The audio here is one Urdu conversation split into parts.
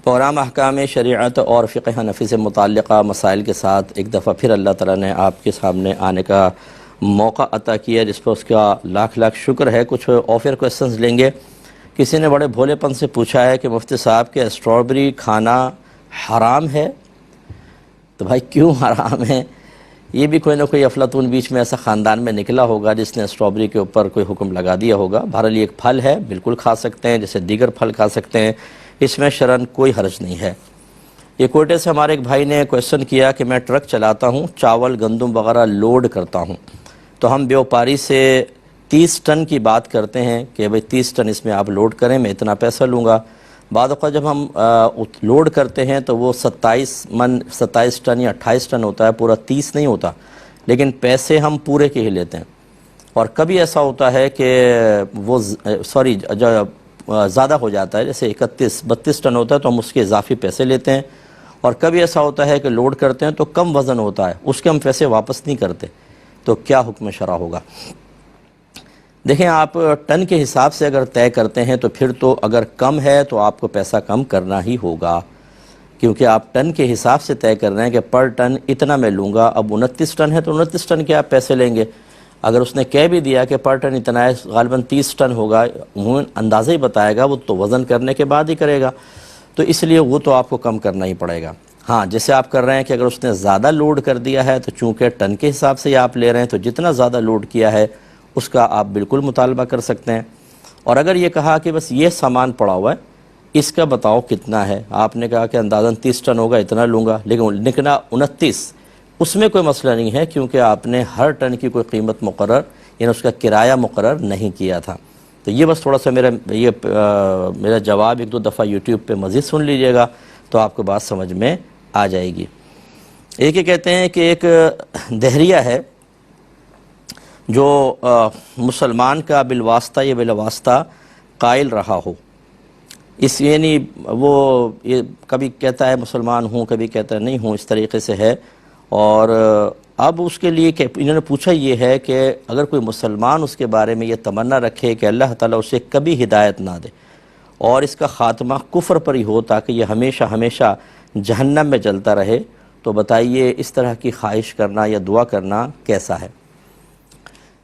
پروگرام احکام شریعت اور فقہ حنفی سے متعلقہ مسائل کے ساتھ ایک دفعہ پھر اللہ تعالیٰ نے آپ کے سامنے آنے کا موقع عطا کیا، جس پر اس کا لاکھ لاکھ شکر ہے۔ کچھ آفر کویسچنز لیں گے۔ کسی نے بڑے بھولے پن سے پوچھا ہے کہ مفتی صاحب کے اسٹرابری کھانا حرام ہے؟ تو بھائی کیوں حرام ہے؟ یہ بھی کوئی نہ کوئی افلاطون بیچ میں ایسا خاندان میں نکلا ہوگا جس نے اسٹرابری کے اوپر کوئی حکم لگا دیا ہوگا۔ بہرحال یہ ایک پھل ہے، بالکل کھا سکتے ہیں جیسے دیگر پھل کھا سکتے ہیں، اس میں شرعاً کوئی حرج نہیں ہے۔ یہ کوئٹے سے ہمارے ایک بھائی نے کویسچن کیا کہ میں ٹرک چلاتا ہوں، چاول گندم وغیرہ لوڈ کرتا ہوں، تو ہم بیوپاری سے 30 ٹن کی بات کرتے ہیں کہ بھئی 30 ٹن اس میں آپ لوڈ کریں، میں اتنا پیسہ لوں گا۔ بعد اوقات جب ہم لوڈ کرتے ہیں تو وہ 27 ٹن یا 28 ٹن ہوتا ہے، پورا 30 نہیں ہوتا، لیکن پیسے ہم پورے کے ہی لیتے ہیں۔ اور کبھی ایسا ہوتا ہے کہ وہ زیادہ ہو جاتا ہے، جیسے 31-32 ٹن ہوتا ہے تو ہم اس کے اضافی پیسے لیتے ہیں، اور کبھی ایسا ہوتا ہے کہ لوڈ کرتے ہیں تو کم وزن ہوتا ہے، اس کے ہم پیسے واپس نہیں کرتے۔ تو کیا حکم شرع ہوگا؟ دیکھیں، آپ ٹن کے حساب سے اگر طے کرتے ہیں تو پھر تو اگر کم ہے تو آپ کو پیسہ کم کرنا ہی ہوگا، کیونکہ آپ ٹن کے حساب سے طے کر رہے ہیں کہ پر ٹن اتنا میں لوں گا۔ اب 29 ٹن ہے تو 29 ٹن کے آپ پیسے لیں گے۔ اگر اس نے کہہ بھی دیا کہ پر ٹن اتنا ہے، غالباً 30 ٹن ہوگا، عموماً اندازہ ہی بتائے گا، وہ تو وزن کرنے کے بعد ہی کرے گا، تو اس لیے وہ تو آپ کو کم کرنا ہی پڑے گا۔ ہاں، جیسے آپ کر رہے ہیں کہ اگر اس نے زیادہ لوڈ کر دیا ہے تو چونکہ ٹن کے حساب سے آپ لے رہے ہیں تو جتنا زیادہ لوڈ کیا ہے اس کا آپ بالکل مطالبہ کر سکتے ہیں۔ اور اگر یہ کہا کہ بس یہ سامان پڑا ہوا ہے، اس کا بتاؤ کتنا ہے، آپ نے کہا کہ اندازاً 30 ٹن ہوگا، اتنا لوں گا، لیکن نکلا 29، اس میں کوئی مسئلہ نہیں ہے، کیونکہ آپ نے ہر ٹن کی کوئی قیمت مقرر، یعنی اس کا کرایہ مقرر نہیں کیا تھا۔ تو یہ بس تھوڑا سا میرا جواب ایک دو دفعہ یوٹیوب پہ مزید سن لیجئے گا تو آپ کو بات سمجھ میں آ جائے گی۔ ایک یہ کہتے ہیں کہ ایک دہریہ ہے جو مسلمان کا بالواسطہ یا بلا واسطہ قائل رہا ہو، یعنی وہ یہ کبھی کہتا ہے مسلمان ہوں، کبھی کہتا ہے نہیں ہوں، اس طریقے سے ہے۔ اور اب اس کے لیے کہ انہوں نے پوچھا یہ ہے کہ اگر کوئی مسلمان اس کے بارے میں یہ تمنا رکھے کہ اللہ تعالیٰ اسے کبھی ہدایت نہ دے اور اس کا خاتمہ کفر پر ہی ہو تاکہ یہ ہمیشہ ہمیشہ جہنم میں جلتا رہے، تو بتائیے اس طرح کی خواہش کرنا یا دعا کرنا کیسا ہے؟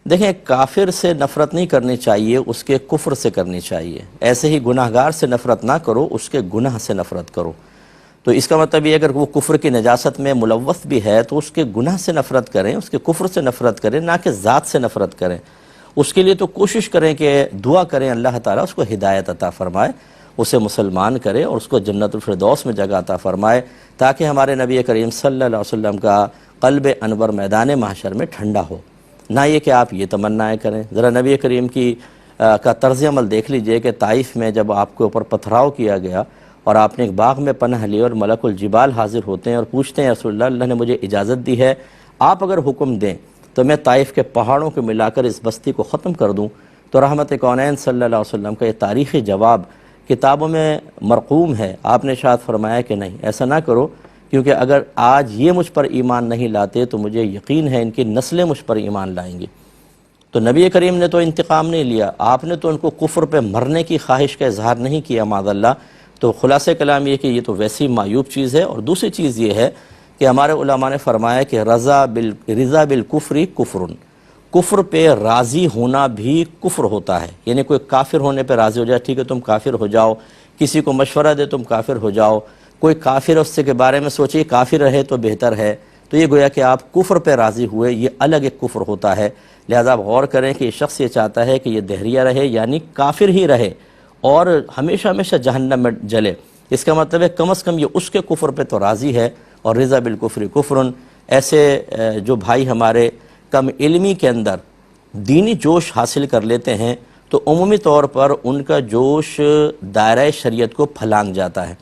دیکھیں، کافر سے نفرت نہیں کرنی چاہیے، اس کے کفر سے کرنی چاہیے۔ ایسے ہی گناہگار سے نفرت نہ کرو، اس کے گناہ سے نفرت کرو۔ تو اس کا مطلب یہ اگر وہ کفر کی نجاست میں ملوث بھی ہے تو اس کے گناہ سے نفرت کریں، اس کے کفر سے نفرت کریں، نہ کہ ذات سے نفرت کریں۔ اس کے لیے تو کوشش کریں کہ دعا کریں اللہ تعالیٰ اس کو ہدایت عطا فرمائے، اسے مسلمان کرے اور اس کو جنت الفردوس میں جگہ عطا فرمائے، تاکہ ہمارے نبی کریم صلی اللہ علیہ وسلم کا قلب انور میدان محشر میں ٹھنڈا ہو۔ نہ یہ کہ آپ یہ تمنائیں کریں۔ ذرا نبی کریم کا طرز عمل دیکھ لیجئے کہ طائف میں جب آپ کے اوپر پتھراؤ کیا گیا اور آپ نے ایک باغ میں پناہ لی اور ملک الجبال حاضر ہوتے ہیں اور پوچھتے ہیں رسول اللہ نے مجھے اجازت دی ہے، آپ اگر حکم دیں تو میں طائف کے پہاڑوں کو ملا کر اس بستی کو ختم کر دوں۔ تو رحمت کونین صلی اللہ علیہ وسلم کا یہ تاریخی جواب کتابوں میں مرقوم ہے۔ آپ نے ارشاد فرمایا کہ نہیں، ایسا نہ کرو، کیونکہ اگر آج یہ مجھ پر ایمان نہیں لاتے تو مجھے یقین ہے ان کی نسلیں مجھ پر ایمان لائیں گی۔ تو نبی کریم نے تو انتقام نہیں لیا، آپ نے تو ان کو کفر پہ مرنے کی خواہش کا اظہار نہیں کیا معاذ اللہ۔ تو خلاصہ کلام یہ کہ یہ تو ویسی معیوب چیز ہے۔ اور دوسری چیز یہ ہے کہ ہمارے علماء نے فرمایا کہ رضا بالکفر کفر، کفر پہ راضی ہونا بھی کفر ہوتا ہے۔ یعنی کوئی کافر ہونے پہ راضی ہو جائے، ٹھیک ہے تم کافر ہو جاؤ، کسی کو مشورہ دے تم کافر ہو جاؤ، کوئی کافر اس کے بارے میں سوچے کافر رہے تو بہتر ہے، تو یہ گویا کہ آپ کفر پہ راضی ہوئے، یہ الگ ایک کفر ہوتا ہے۔ لہذا آپ غور کریں کہ یہ شخص یہ چاہتا ہے کہ یہ دہریہ رہے، یعنی کافر ہی رہے اور ہمیشہ ہمیشہ جہنم میں جلے۔ اس کا مطلب ہے کم از کم یہ اس کے کفر پہ تو راضی ہے۔ اور رضا بالکفر کفرن، ایسے جو بھائی ہمارے کم علمی کے اندر دینی جوش حاصل کر لیتے ہیں تو عمومی طور پر ان کا جوش دائرہ شریعت کو پھلانگ جاتا ہے،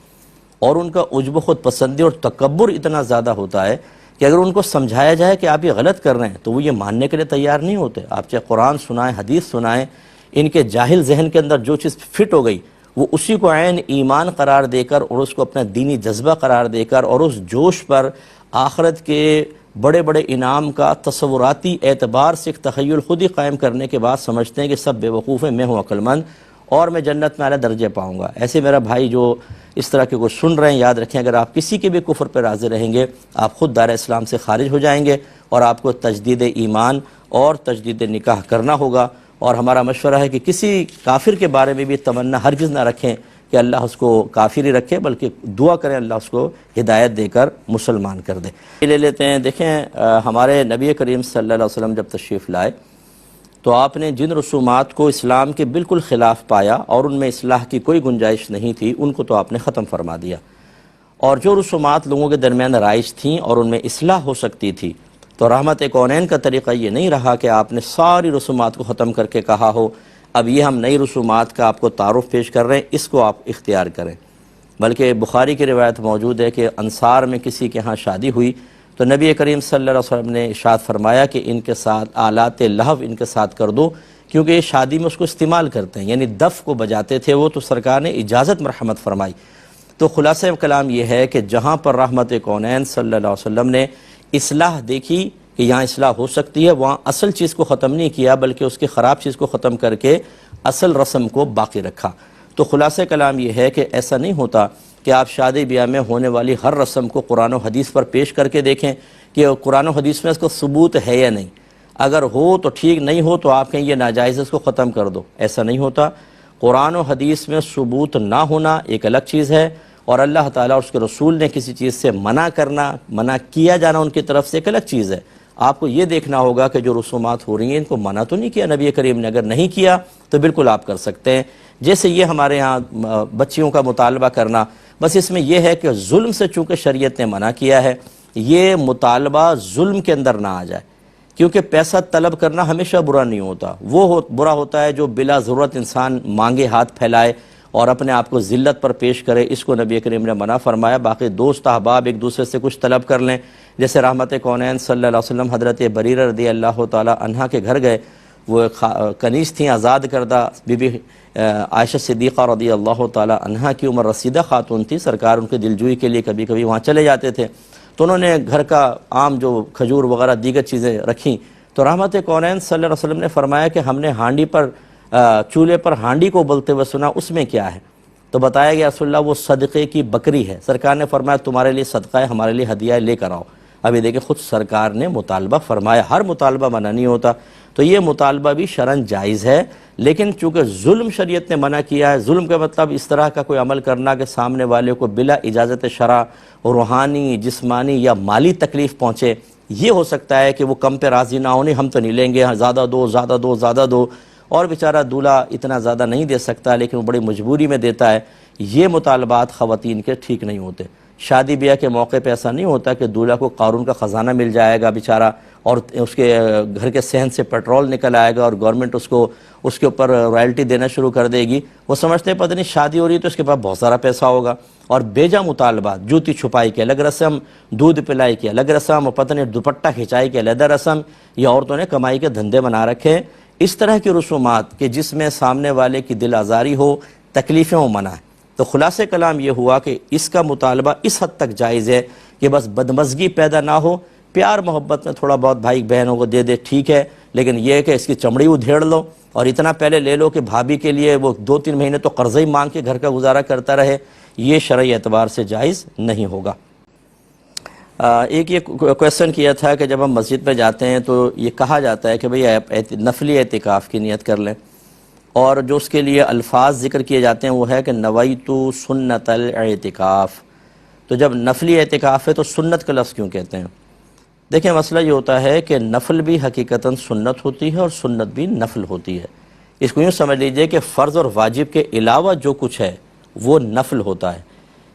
اور ان کا عجب و خود پسندی اور تکبر اتنا زیادہ ہوتا ہے کہ اگر ان کو سمجھایا جائے کہ آپ یہ غلط کر رہے ہیں تو وہ یہ ماننے کے لیے تیار نہیں ہوتے۔ آپ چاہے قرآن سنائیں، حدیث سنائیں، ان کے جاہل ذہن کے اندر جو چیز فٹ ہو گئی وہ اسی کو عین ایمان قرار دے کر اور اس کو اپنا دینی جذبہ قرار دے کر اور اس جوش پر آخرت کے بڑے بڑے انعام کا تصوراتی اعتبار سے ایک تخیل خود ہی قائم کرنے کے بعد سمجھتے ہیں کہ سب بے وقوف ہیں، میں ہوں عقل مند، اور میں جنت میں اعلیٰ درجے پاؤں گا۔ ایسے میرا بھائی جو اس طرح کے کو سن رہے ہیں، یاد رکھیں اگر آپ کسی کے بھی کفر پہ راضی رہیں گے آپ خود دائرہ اسلام سے خارج ہو جائیں گے، اور آپ کو تجدید ایمان اور تجدید نکاح کرنا ہوگا۔ اور ہمارا مشورہ ہے کہ کسی کافر کے بارے میں بھی تمنا ہرگز نہ رکھیں کہ اللہ اس کو کافر ہی رکھے، بلکہ دعا کریں اللہ اس کو ہدایت دے کر مسلمان کر دے۔ لے لیتے ہیں، دیکھیں ہمارے نبی کریم صلی اللہ علیہ وسلم جب تشریف لائے تو آپ نے جن رسومات کو اسلام کے بالکل خلاف پایا اور ان میں اصلاح کی کوئی گنجائش نہیں تھی، ان کو تو آپ نے ختم فرما دیا، اور جو رسومات لوگوں کے درمیان رائج تھیں اور ان میں اصلاح ہو سکتی تھی، تو رحمت کونین کا طریقہ یہ نہیں رہا کہ آپ نے ساری رسومات کو ختم کر کے کہا ہو اب یہ ہم نئی رسومات کا آپ کو تعارف پیش کر رہے ہیں، اس کو آپ اختیار کریں۔ بلکہ بخاری کی روایت موجود ہے کہ انصار میں کسی کے ہاں شادی ہوئی تو نبی کریم صلی اللہ علیہ وسلم نے ارشاد فرمایا کہ ان کے ساتھ آلات لہو ان کے ساتھ کر دو، کیونکہ یہ شادی میں اس کو استعمال کرتے ہیں، یعنی دف کو بجاتے تھے وہ، تو سرکار نے اجازت مرحمت فرمائی۔ تو خلاصہ کلام یہ ہے کہ جہاں پر رحمت کونین صلی اللہ علیہ وسلم نے اصلاح دیکھی کہ یہاں اصلاح ہو سکتی ہے، وہاں اصل چیز کو ختم نہیں کیا بلکہ اس کی خراب چیز کو ختم کر کے اصل رسم کو باقی رکھا۔ تو خلاصہ کلام یہ ہے کہ ایسا نہیں ہوتا کہ آپ شادی بیاہ میں ہونے والی ہر رسم کو قرآن و حدیث پر پیش کر کے دیکھیں کہ قرآن و حدیث میں اس کو ثبوت ہے یا نہیں، اگر ہو تو ٹھیک، نہیں ہو تو آپ کہیں یہ ناجائز ہے اس کو ختم کر دو۔ ایسا نہیں ہوتا، قرآن و حدیث میں ثبوت نہ ہونا ایک الگ چیز ہے، اور اللہ تعالیٰ اور اس کے رسول نے کسی چیز سے منع کرنا، منع کیا جانا ان کی طرف سے ایک الگ چیز ہے۔ آپ کو یہ دیکھنا ہوگا کہ جو رسومات ہو رہی ہیں ان کو منع تو نہیں کیا نبی کریم نے، اگر نہیں کیا تو بالکل آپ کر سکتے ہیں۔ جیسے یہ ہمارے ہاں بچیوں کا مطالبہ کرنا، بس اس میں یہ ہے کہ ظلم سے چونکہ شریعت نے منع کیا ہے، یہ مطالبہ ظلم کے اندر نہ آ جائے، کیونکہ پیسہ طلب کرنا ہمیشہ برا نہیں ہوتا، وہ برا ہوتا ہے جو بلا ضرورت انسان مانگے ہاتھ پھیلائے اور اپنے آپ کو ذلت پر پیش کرے، اس کو نبی کریم نے منع فرمایا۔ باقی دوست احباب ایک دوسرے سے کچھ طلب کر لیں، جیسے رحمت کونین صلی اللہ علیہ وسلم حضرت بریرہ رضی اللہ تعالی عنہا کے گھر گئے، وہ کنیز تھیں، آزاد کردہ بی بی عائشہ صدیقہ رضی اللہ تعالی عنہا کی عمر رسیدہ خاتون تھی، سرکار ان کے دلجوئی کے لیے کبھی کبھی وہاں چلے جاتے تھے، تو انہوں نے گھر کا عام جو کھجور وغیرہ دیگر چیزیں رکھیں، تو رحمت کونین صلی اللہ علیہ وسلم نے فرمایا کہ ہم نے ہانڈی پر چولہے پر ہانڈی کو بولتے ہوئے سنا، اس میں کیا ہے؟ تو بتایا گیا رسول اللہ وہ صدقے کی بکری ہے۔ سرکار نے فرمایا تمہارے لیے صدقہ ہے، ہمارے لیے ہدیہ ہے، لے کر آؤ۔ ابھی دیکھیں خود سرکار نے مطالبہ فرمایا، ہر مطالبہ منع نہیں ہوتا، تو یہ مطالبہ بھی شرعاً جائز ہے، لیکن چونکہ ظلم شریعت نے منع کیا ہے، ظلم کا مطلب اس طرح کا کوئی عمل کرنا کہ سامنے والے کو بلا اجازت شرع روحانی، جسمانی یا مالی تکلیف پہنچے، یہ ہو سکتا ہے کہ وہ کم پہ راضی نہ ہونے، ہم تو نہیں لیں گے، زیادہ دو زیادہ دو زیادہ دو، اور بیچارہ دولہا اتنا زیادہ نہیں دے سکتا لیکن وہ بڑی مجبوری میں دیتا ہے، یہ مطالبات خواتین کے ٹھیک نہیں ہوتے۔ شادی بیاہ کے موقع پہ ایسا نہیں ہوتا کہ دولہا کو قارون کا خزانہ مل جائے گا بیچارہ، اور اس کے گھر کے صحن سے پیٹرول نکل آئے گا اور گورنمنٹ اس کے اوپر رائلٹی دینا شروع کر دے گی۔ وہ سمجھتے ہیں پتہ نہیں شادی ہو رہی ہے تو اس کے پاس بہت سارا پیسہ ہوگا، اور بیجا مطالبات، جوتی چھپائی کی الگ رسم، دودھ پلائی کی الگ رسم، اور پتہ نہیں دوپٹہ کھچائی کی علیحدہ رسم، یہ عورتوں نے کمائی کے دھندے بنا رکھے ہیں۔ اس طرح کی رسومات کہ جس میں سامنے والے کی دل آزاری ہو، تکلیفیں ہو، منع ہے۔ تو خلاصہ کلام یہ ہوا کہ اس کا مطالبہ اس حد تک جائز ہے کہ بس بدمزگی پیدا نہ ہو، پیار محبت میں تھوڑا بہت بھائی بہنوں کو دے دے ٹھیک ہے، لیکن یہ کہ اس کی چمڑی ادھیڑ لو اور اتنا پہلے لے لو کہ بھابھی کے لیے وہ 2-3 مہینے تو قرضہ ہی مانگ کے گھر کا گزارا کرتا رہے، یہ شرعی اعتبار سے جائز نہیں ہوگا۔ ایک یہ کویسچن کیا تھا کہ جب ہم مسجد میں جاتے ہیں تو یہ کہا جاتا ہے کہ بھئی نفلی اعتکاف کی نیت کر لیں، اور جو اس کے لیے الفاظ ذکر کیے جاتے ہیں وہ ہے کہ نویت سنت الاعتکاف۔ تو جب نفلی اعتکاف ہے تو سنت کا لفظ کیوں کہتے ہیں؟ دیکھیں مسئلہ یہ ہوتا ہے کہ نفل بھی حقیقتاً سنت ہوتی ہے اور سنت بھی نفل ہوتی ہے۔ اس کو یوں سمجھ لیجئے کہ فرض اور واجب کے علاوہ جو کچھ ہے وہ نفل ہوتا ہے۔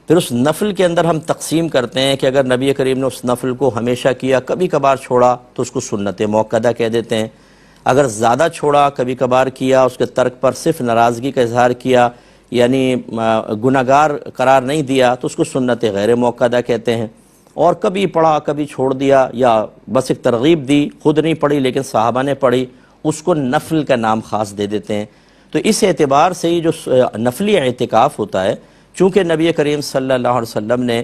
پھر اس نفل کے اندر ہم تقسیم کرتے ہیں کہ اگر نبی کریم نے اس نفل کو ہمیشہ کیا، کبھی کبھار چھوڑا تو اس کو سنت موقدہ کہہ دیتے ہیں، اگر زیادہ چھوڑا، کبھی کبھار کیا، اس کے ترک پر صرف ناراضگی کا اظہار کیا، یعنی گناہگار قرار نہیں دیا، تو اس کو سنت غیر موقدہ کہتے ہیں، اور کبھی پڑھا کبھی چھوڑ دیا یا بس ایک ترغیب دی، خود نہیں پڑھی لیکن صحابہ نے پڑھی، اس کو نفل کا نام خاص دے دیتے ہیں۔ تو اس اعتبار سے ہی جو نفلی اعتکاف ہوتا ہے، چونکہ نبی کریم صلی اللہ علیہ وسلم نے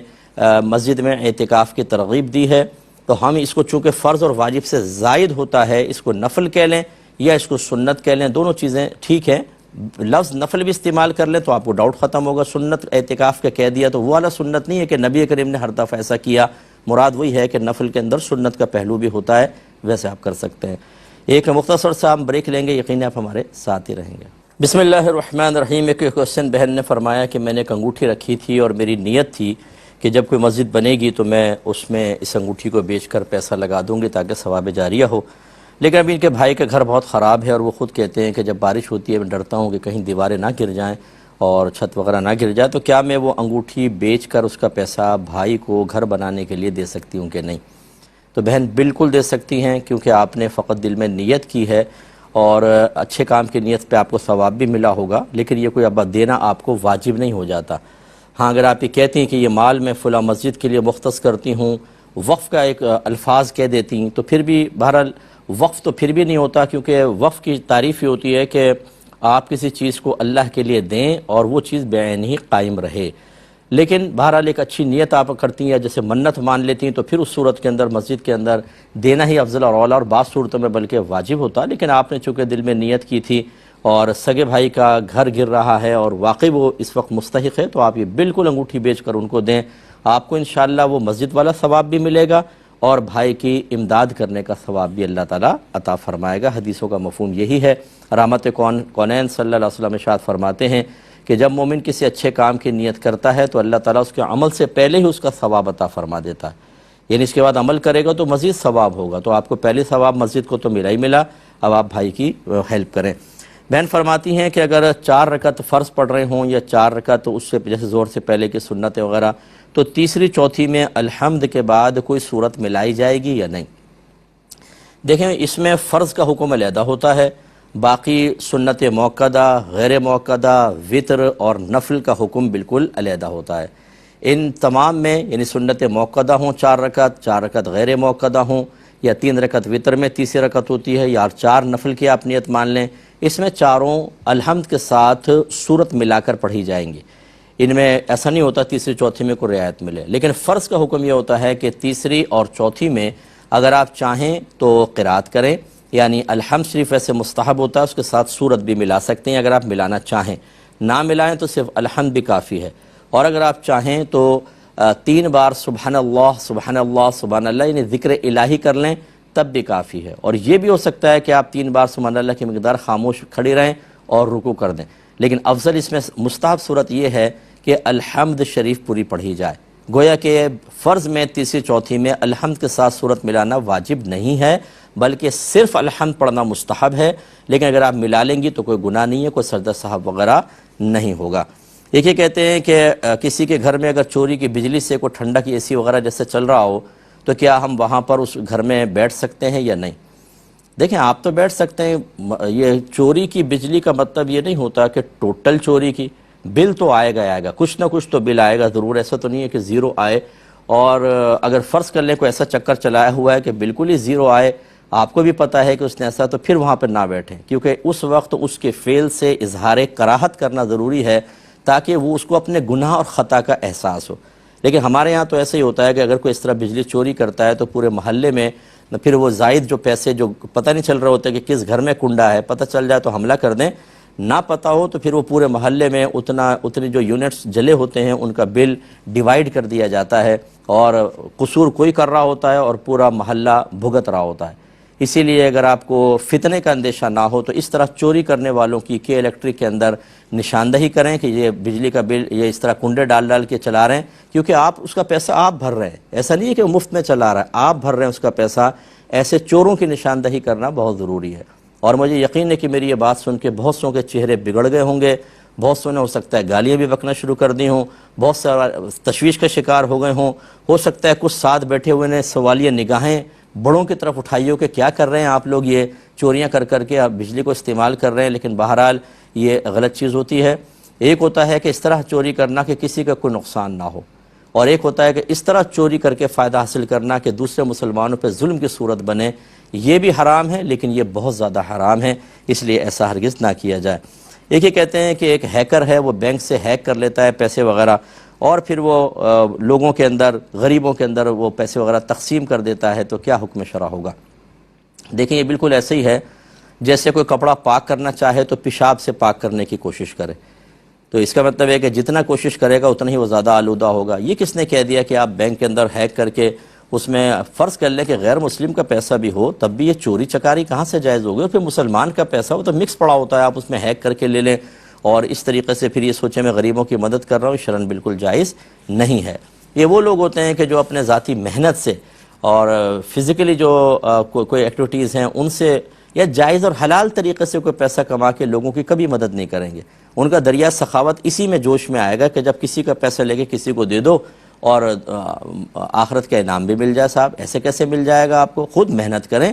مسجد میں اعتکاف کی ترغیب دی ہے، تو ہم اس کو چونکہ فرض اور واجب سے زائد ہوتا ہے، اس کو نفل کہہ لیں یا اس کو سنت کہہ لیں، دونوں چیزیں ٹھیک ہیں، لفظ نفل بھی استعمال کر لیں تو آپ کو ڈاؤٹ ختم ہوگا. سنت اعتکاف کا کہہ دیا تو وہ والا سنت نہیں ہے کہ نبی کریم نے ہر دفعہ ایسا کیا. مراد وہی ہے کہ نفل کے اندر سنت کا پہلو بھی ہوتا ہے, ویسے آپ کر سکتے ہیں. ایک مختصر سا ہم بریک لیں گے, یقیناً آپ ہمارے ساتھ ہی رہیں گے. بسم اللہ الرحمن الرحیم. ایک کوشچن بہن نے فرمایا کہ میں نے ایک انگوٹھی رکھی تھی اور میری نیت تھی کہ جب کوئی مسجد بنے گی تو میں اس میں اس انگوٹھی کو بیچ کر پیسہ لگا دوں گی تاکہ ثواب جاریہ ہو. لیکن ابھی ان کے بھائی کا گھر بہت خراب ہے اور وہ خود کہتے ہیں کہ جب بارش ہوتی ہے میں ڈرتا ہوں کہ کہیں دیواریں نہ گر جائیں اور چھت وغیرہ نہ گر جائے, تو کیا میں وہ انگوٹھی بیچ کر اس کا پیسہ بھائی کو گھر بنانے کے لیے دے سکتی ہوں کہ نہیں؟ تو بہن بالکل دے سکتی ہیں, کیونکہ آپ نے فقط دل میں نیت کی ہے اور اچھے کام کی نیت پہ آپ کو ثواب بھی ملا ہوگا, لیکن یہ کوئی اب دینا آپ کو واجب نہیں ہو جاتا. ہاں اگر آپ یہ کہتی ہیں کہ یہ مال میں فلاں مسجد کے لیے مختص کرتی ہوں, وقف کا ایک الفاظ کہہ دیتی ہیں, تو پھر بھی بہرحال وقف تو پھر بھی نہیں ہوتا, کیونکہ وقف کی تعریف یہ ہوتی ہے کہ آپ کسی چیز کو اللہ کے لیے دیں اور وہ چیز بعین ہی قائم رہے. لیکن بہرحال ایک اچھی نیت آپ کرتی ہیں, جیسے منت مان لیتی ہیں, تو پھر اس صورت کے اندر مسجد کے اندر دینا ہی افضل اور اولا, اور بعض صورتوں میں بلکہ واجب ہوتا. لیکن آپ نے چونکہ دل میں نیت کی تھی اور سگے بھائی کا گھر گر رہا ہے اور واقعی وہ اس وقت مستحق ہے, تو آپ یہ بالکل انگوٹھی بیچ کر ان کو دیں. آپ کو انشاءاللہ وہ مسجد والا ثواب بھی ملے گا اور بھائی کی امداد کرنے کا ثواب بھی اللہ تعالیٰ عطا فرمائے گا. حدیثوں کا مفہوم یہی ہے. رحمت کونین صلی اللہ علیہ وسلم ارشاد فرماتے ہیں کہ جب مومن کسی اچھے کام کی نیت کرتا ہے تو اللہ تعالیٰ اس کے عمل سے پہلے ہی اس کا ثواب عطا فرما دیتا ہے. یعنی اس کے بعد عمل کرے گا تو مزید ثواب ہوگا. تو آپ کو پہلے ثواب مسجد کو تو ملا ہی ملا, اب آپ بھائی کی ہیلپ کریں. بہن فرماتی ہیں کہ اگر 4 رکعت فرض پڑھ رہے ہوں یا 4 رکعت اس سے جیسے زور سے پہلے کی سنت وغیرہ, تو تیسری چوتھی میں الحمد کے بعد کوئی صورت ملائی جائے گی یا نہیں؟ دیکھیں اس میں فرض کا حکم علیحدہ ہوتا ہے, باقی سنت موقدہ, غیر موقدہ, وطر اور نفل کا حکم بالکل علیحدہ ہوتا ہے. ان تمام میں یعنی سنت موقدہ ہوں 4 رکعت, 4 رکعت غیر موقدہ ہوں, یا 3 رکعت وطر میں تیسری رکعت ہوتی ہے, یا 4 نفل کی آپ نیت مان لیں, اس میں چاروں الحمد کے ساتھ صورت ملا کر پڑھی جائیں گی. ان میں ایسا نہیں ہوتا تیسری چوتھی میں کوئی رعایت ملے. لیکن فرض کا حکم یہ ہوتا ہے کہ تیسری اور چوتھی میں اگر آپ چاہیں تو قرات کریں, یعنی الحمد شریف ایسے مستحب ہوتا ہے, اس کے ساتھ صورت بھی ملا سکتے ہیں اگر آپ ملانا چاہیں. نہ ملائیں تو صرف الحمد بھی کافی ہے. اور اگر آپ چاہیں تو 3 بار سبحان اللہ سبحان اللہ سبحان اللہ یعنی ذکر الہی کر لیں تب بھی کافی ہے. اور یہ بھی ہو سکتا ہے کہ آپ 3 بار سبحان اللہ کی مقدار خاموش کھڑی رہیں اور رکوع کر دیں. لیکن افضل اس میں مستحب صورت یہ ہے کہ الحمد شریف پوری پڑھی جائے. گویا کہ فرض میں تیسری چوتھی میں الحمد کے ساتھ صورت ملانا واجب نہیں ہے, بلکہ صرف الحمد پڑھنا مستحب ہے. لیکن اگر آپ ملا لیں گی تو کوئی گناہ نہیں ہے, کوئی سجدہ صاحب وغیرہ نہیں ہوگا. ایک یہ کہتے ہیں کہ کسی کے گھر میں اگر چوری کی بجلی سے کوئی ٹھنڈا کی اے سی وغیرہ جیسے چل رہا ہو تو کیا ہم وہاں پر اس گھر میں بیٹھ سکتے ہیں یا نہیں؟ دیکھیں آپ تو بیٹھ سکتے ہیں. یہ چوری کی بجلی کا مطلب یہ نہیں ہوتا کہ ٹوٹل چوری کی, بل تو آئے گا, کچھ نہ کچھ تو بل آئے گا ضرور. ایسا تو نہیں ہے کہ زیرو آئے. اور اگر فرض کر لیں کوئی ایسا چکر چلایا ہوا ہے کہ بالکل ہی زیرو آئے, آپ کو بھی پتہ ہے کہ اس نے ایسا, تو پھر وہاں پہ نہ بیٹھیں, کیونکہ اس وقت اس کے فعل سے اظہار کراہت کرنا ضروری ہے تاکہ وہ اس کو اپنے گناہ اور خطا کا احساس ہو. لیکن ہمارے ہاں تو ایسا ہی ہوتا ہے کہ اگر کوئی اس طرح بجلی چوری کرتا ہے تو پورے محلے میں پھر وہ زائد جو پیسے جو پتہ نہیں چل رہا ہوتا کہ کس گھر میں کنڈا ہے, پتہ چل جائے تو حملہ کر دیں. نہ پتہ ہو تو پھر وہ پورے محلے میں اتنے جو یونٹس جلے ہوتے ہیں ان کا بل ڈیوائیڈ کر دیا جاتا ہے, اور قصور کوئی کر رہا ہوتا ہے اور پورا محلہ بھگت رہا ہوتا ہے. اسی لیے اگر آپ کو فتنے کا اندیشہ نہ ہو تو اس طرح چوری کرنے والوں کی کے الیکٹرک کے اندر نشاندہی کریں کہ یہ بجلی کا بل یہ اس طرح کنڈے ڈال کے چلا رہے ہیں, کیونکہ آپ اس کا پیسہ آپ بھر رہے ہیں. ایسا نہیں ہے کہ وہ مفت میں چلا رہا ہے, آپ بھر رہے ہیں اس کا پیسہ. ایسے چوروں کی نشاندہی کرنا بہت ضروری ہے. اور مجھے یقین ہے کہ میری یہ بات سن کے بہت سو کے چہرے بگڑ گئے ہوں گے, بہت سو نے ہو سکتا ہے گالیاں بھی بکنا شروع کر دی ہوں, بہت سارا تشویش کا شکار ہو گئے ہوں. ہو سکتا ہے کچھ ساتھ بیٹھے ہوئے نے سوالیہ نگاہیں بڑوں کی طرف اٹھائی ہو کہ کیا کر رہے ہیں آپ لوگ, یہ چوریاں کر کے آپ بجلی کو استعمال کر رہے ہیں. لیکن بہرحال یہ غلط چیز ہوتی ہے. ایک ہوتا ہے کہ اس طرح چوری کرنا کہ کسی کا کوئی نقصان نہ ہو, اور ایک ہوتا ہے کہ اس طرح چوری کر کے فائدہ حاصل کرنا کہ دوسرے مسلمانوں پہ ظلم کی صورت بنے. یہ بھی حرام ہے, لیکن یہ بہت زیادہ حرام ہے, اس لیے ایسا ہرگز نہ کیا جائے. ایک یہ کہتے ہیں کہ ایک ہیکر ہے, وہ بینک سے ہیک کر لیتا ہے پیسے وغیرہ, اور پھر وہ لوگوں کے اندر, غریبوں کے اندر وہ پیسے وغیرہ تقسیم کر دیتا ہے, تو کیا حکم شرع ہوگا؟ دیکھیں یہ بالکل ایسے ہی ہے جیسے کوئی کپڑا پاک کرنا چاہے تو پیشاب سے پاک کرنے کی کوشش کرے، تو اس کا مطلب ہے کہ جتنا کوشش کرے گا اتنا ہی وہ زیادہ آلودہ ہوگا۔ یہ کس نے کہہ دیا کہ آپ بینک کے اندر ہیک کر کے اس میں فرض کر لیں کہ غیر مسلم کا پیسہ بھی ہو تب بھی یہ چوری چکاری کہاں سے جائز ہوگی؟ اور پھر مسلمان کا پیسہ ہو تو مکس پڑا ہوتا ہے، آپ اس میں ہیک کر کے لے لیں اور اس طریقے سے پھر یہ سوچیں میں غریبوں کی مدد کر رہا ہوں، شرعاً بالکل جائز نہیں ہے۔ یہ وہ لوگ ہوتے ہیں کہ جو اپنے ذاتی محنت سے اور فزیکلی جو کوئی ایکٹیویٹیز ہیں ان سے یا جائز اور حلال طریقے سے کوئی پیسہ کما کے لوگوں کی کبھی مدد نہیں کریں گے۔ ان کا دریا سخاوت اسی میں جوش میں آئے گا کہ جب کسی کا پیسہ لے کے کسی کو دے دو اور آخرت کا انعام بھی مل جائے۔ صاحب ایسے کیسے مل جائے گا آپ کو؟ خود محنت کریں۔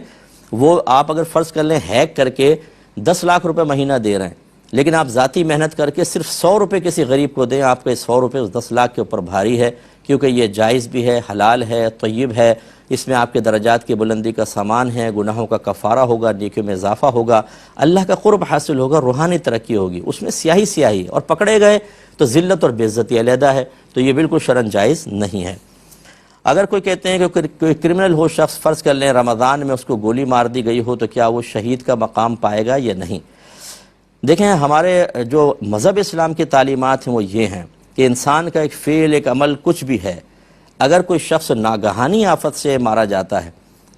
وہ آپ اگر فرض کر لیں ہیک کر کے 10 لاکھ روپے مہینہ دے رہے ہیں، لیکن آپ ذاتی محنت کر کے صرف 100 روپے کسی غریب کو دیں، آپ کے 100 روپے اس 10 لاکھ کے اوپر بھاری ہے، کیونکہ یہ جائز بھی ہے، حلال ہے، طیب ہے، اس میں آپ کے درجات کی بلندی کا سامان ہے، گناہوں کا کفارہ ہوگا، نیکیوں میں اضافہ ہوگا، اللہ کا قرب حاصل ہوگا، روحانی ترقی ہوگی، اس میں سیاہی اور پکڑے گئے تو ذلت اور بے عزتی علیحدہ ہے، تو یہ بالکل شرعاً جائز نہیں ہے۔ اگر کوئی کہتے ہیں کہ کوئی کرمنل ہو شخص، فرض کر لیں رمضان میں اس کو گولی مار دی گئی ہو، تو کیا وہ شہید کا مقام پائے گا یا نہیں؟ دیکھیں ہمارے جو مذہب اسلام کی تعلیمات ہیں وہ یہ ہیں کہ انسان کا ایک فعل، ایک عمل کچھ بھی ہے، اگر کوئی شخص ناگہانی آفت سے مارا جاتا ہے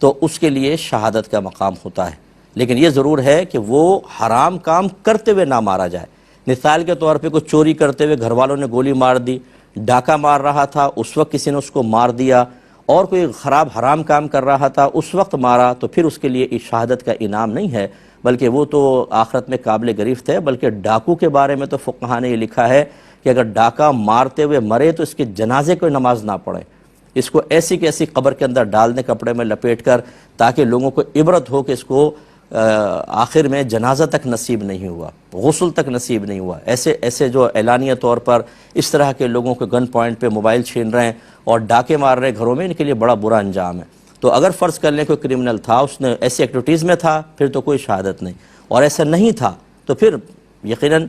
تو اس کے لیے شہادت کا مقام ہوتا ہے، لیکن یہ ضرور ہے کہ وہ حرام کام کرتے ہوئے نہ مارا جائے۔ مثال کے طور پہ کوئی چوری کرتے ہوئے گھر والوں نے گولی مار دی، ڈاکہ مار رہا تھا اس وقت کسی نے اس کو مار دیا، اور کوئی خراب حرام کام کر رہا تھا اس وقت مارا، تو پھر اس کے لیے اس شہادت کا انعام نہیں ہے، بلکہ وہ تو آخرت میں قابل گرفت ہے۔ بلکہ ڈاکو کے بارے میں تو فقہا نے یہ لکھا ہے کہ اگر ڈاکہ مارتے ہوئے مرے تو اس کے جنازے کو نماز نہ پڑھے، اس کو ایسی کیسی قبر کے اندر ڈال دیں کپڑے میں لپیٹ کر، تاکہ لوگوں کو عبرت ہو کہ اس کو آخر میں جنازہ تک نصیب نہیں ہوا، غسل تک نصیب نہیں ہوا۔ ایسے جو اعلانیہ طور پر اس طرح کے لوگوں کے گن پوائنٹ پہ موبائل چھین رہے ہیں اور ڈاکے مار رہے ہیں گھروں میں، ان کے لیے بڑا برا انجام ہے۔ تو اگر فرض کر لیں کوئی کرمنل تھا، اس نے ایسی ایکٹیویٹیز میں تھا، پھر تو کوئی شہادت نہیں، اور ایسا نہیں تھا تو پھر یقیناً